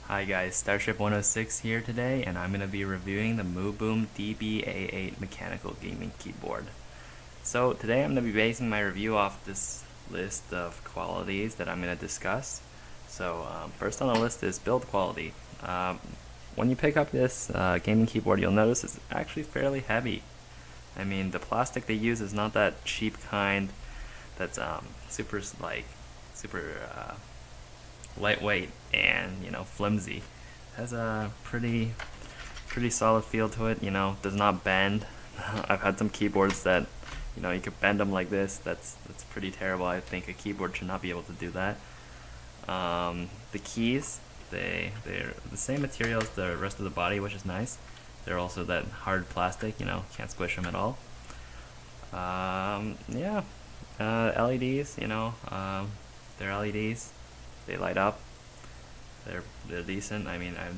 Hi guys, Starship 106 here today, and I'm going to be reviewing the MooBom DBA8 mechanical gaming keyboard. So today I'm going to be basing my review off this list of qualities that I'm going to discuss. So first on the list is build quality. When you pick up this gaming keyboard, you'll notice it's actually fairly heavy. I mean, the plastic they use is not that cheap kind that's super lightweight and flimsy. It has a pretty solid feel to it. Does not bend. I've had some keyboards that you could bend them like this. That's pretty terrible. I think a keyboard should not be able to do that. The keys, they're the same material as the rest of the body, which is nice. They're also that hard plastic, can't squish them at all. Yeah, LEDs, they're LEDs. They light up. They're decent. I mean, I have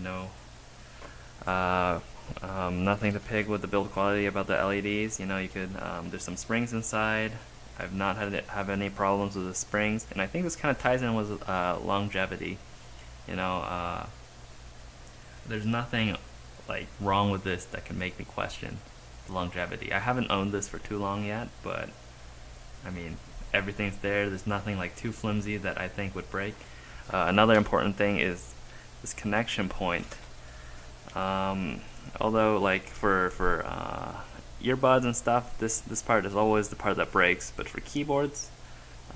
nothing to pick with the build quality about the LEDs. You could there's some springs inside. I've not have any problems with the springs, and I think this kind of ties in with longevity. There's nothing like wrong with this that can make me question the longevity. I haven't owned this for too long yet, but I mean, everything's there. There's nothing like too flimsy that I think would break. Another important thing is this connection point. Although like for earbuds and stuff, this part is always the part that breaks, but for keyboards,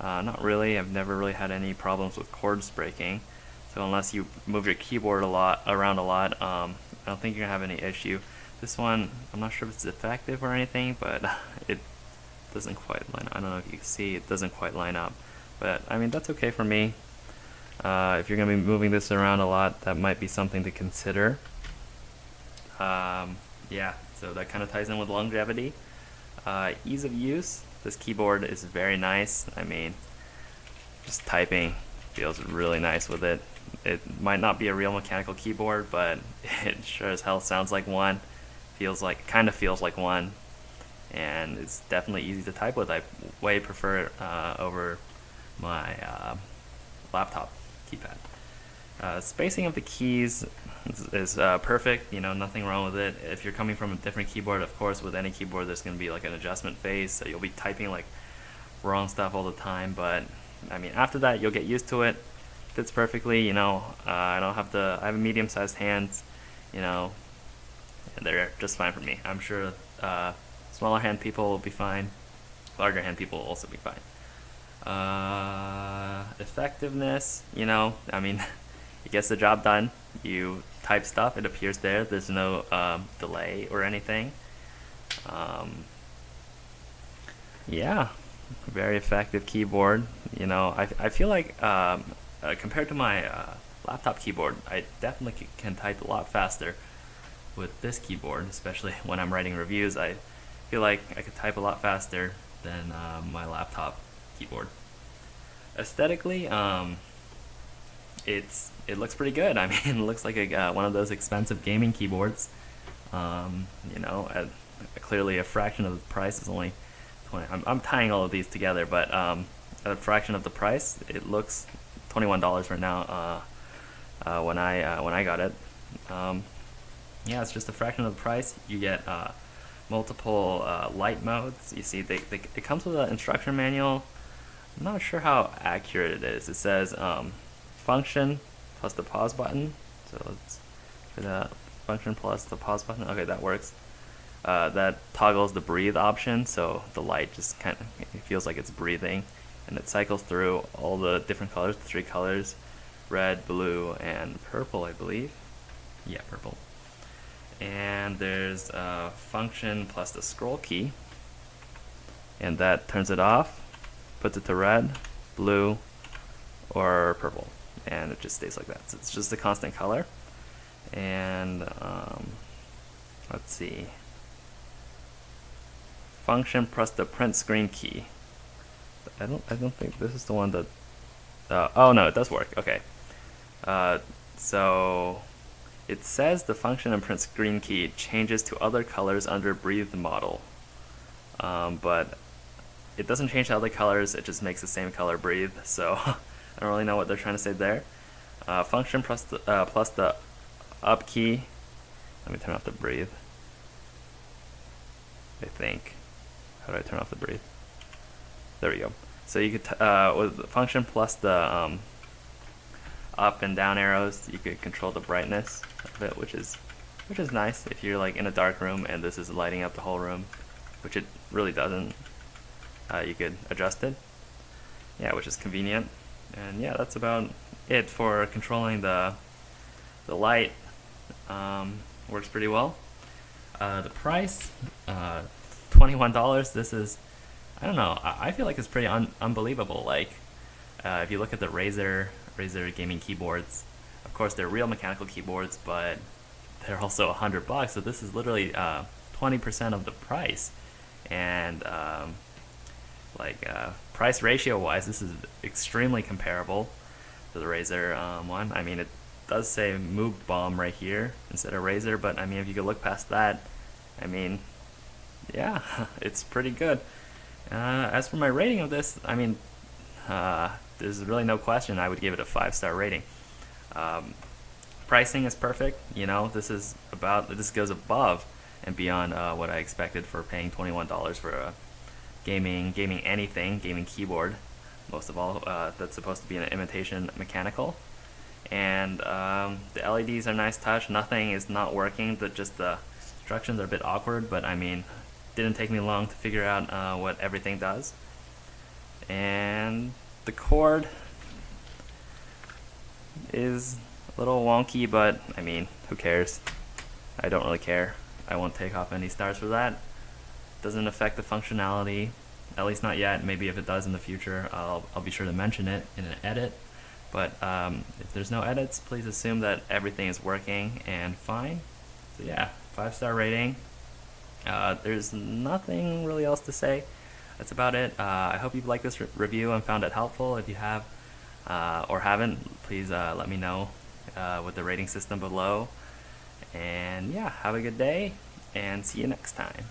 not really. I've never really had any problems with cords breaking. So unless you move your keyboard around a lot, I don't think you're gonna have any issue. This one, I'm not sure if it's defective or anything, but it doesn't quite line up. I don't know if you can see, it doesn't quite line up. But I mean, that's okay for me. If you're going to be moving this around a lot, that might be something to consider. Yeah, so that kind of ties in with longevity. Ease of use, this keyboard is very nice. I mean, just typing feels really nice with it. It might not be a real mechanical keyboard, but it sure as hell sounds like one. Kind of feels like one. And it's definitely easy to type with. I way prefer it over my laptop keypad. Spacing of the keys is perfect. Nothing wrong with it. If you're coming from a different keyboard, of course, with any keyboard, there's going to be like an adjustment phase, so you'll be typing like wrong stuff all the time. But I mean, after that, you'll get used to it. Fits perfectly. I have medium-sized hands. And they're just fine for me. I'm sure smaller hand people will be fine. Larger hand people will also be fine. Effectiveness, I mean, it gets the job done. You type stuff, it appears there. There's no delay or anything. Yeah, very effective keyboard. I feel like compared to my laptop keyboard, I definitely can type a lot faster with this keyboard, especially when I'm writing reviews. I feel like I could type a lot faster than my laptop keyboard. Aesthetically, it looks pretty good. I mean, it looks like one of those expensive gaming keyboards. Clearly a fraction of the price is only 20. I'm tying all of these together, but at a fraction of the price, it looks $21 right now. When I got it. Yeah, it's just a fraction of the price. You get multiple light modes. You see, it comes with an instruction manual. I'm not sure how accurate it is. It says function plus the pause button. So let's for the function plus the pause button. Okay, that works. That toggles the breathe option, so the light just kind of feels like it's breathing, and it cycles through all the different colors, the 3 colors, red, blue, and purple, I believe. Yeah, purple. And there's function plus the scroll key, and that turns it off, puts it to red, blue, or purple, and it just stays like that. So it's just a constant color. And let's see, function plus the print screen key. I don't think this is the one that. Oh no, it does work. Okay. So it says the function and print screen key changes to other colors under breathed model, but it doesn't change to other colors. It just makes the same color breathe. So I don't really know what they're trying to say there. Function plus the up key. Let me turn off the breathe. I think. How do I turn off the breathe? There we go. So you could with the function plus the up and down arrows, you could control the brightness of it, which is nice if you're like in a dark room and this is lighting up the whole room, which it really doesn't. You could adjust it. Yeah, which is convenient. And yeah, that's about it for controlling the light. Works pretty well. The price, $21. This is, I don't know, I feel like it's pretty unbelievable. Like, if you look at the Razer gaming keyboards, of course they're real mechanical keyboards, but they're also $100. So this is literally 20% of the price. And price ratio wise, this is extremely comparable to the Razer one. I mean, it does say MooBom right here instead of Razer, but I mean, if you could look past that, I mean, yeah, it's pretty good. As for my rating of this, I mean, there's really no question. I would give it a 5-star rating. Pricing is perfect. You know, this goes above and beyond what I expected for paying $21 for a gaming keyboard. Most of all, that's supposed to be an imitation mechanical. And the LEDs are nice touch. Nothing is not working. Just the instructions are a bit awkward, but I mean, didn't take me long to figure out what everything does. And the cord is a little wonky, but I mean, who cares? I don't really care. I won't take off any stars for that. Doesn't affect the functionality, at least not yet. Maybe if it does in the future, I'll be sure to mention it in an edit. But if there's no edits, please assume that everything is working and fine. So yeah, 5-star rating. There's nothing really else to say. That's about it. I hope you've liked this review and found it helpful. If you have or haven't, please let me know with the rating system below. And yeah, have a good day and see you next time.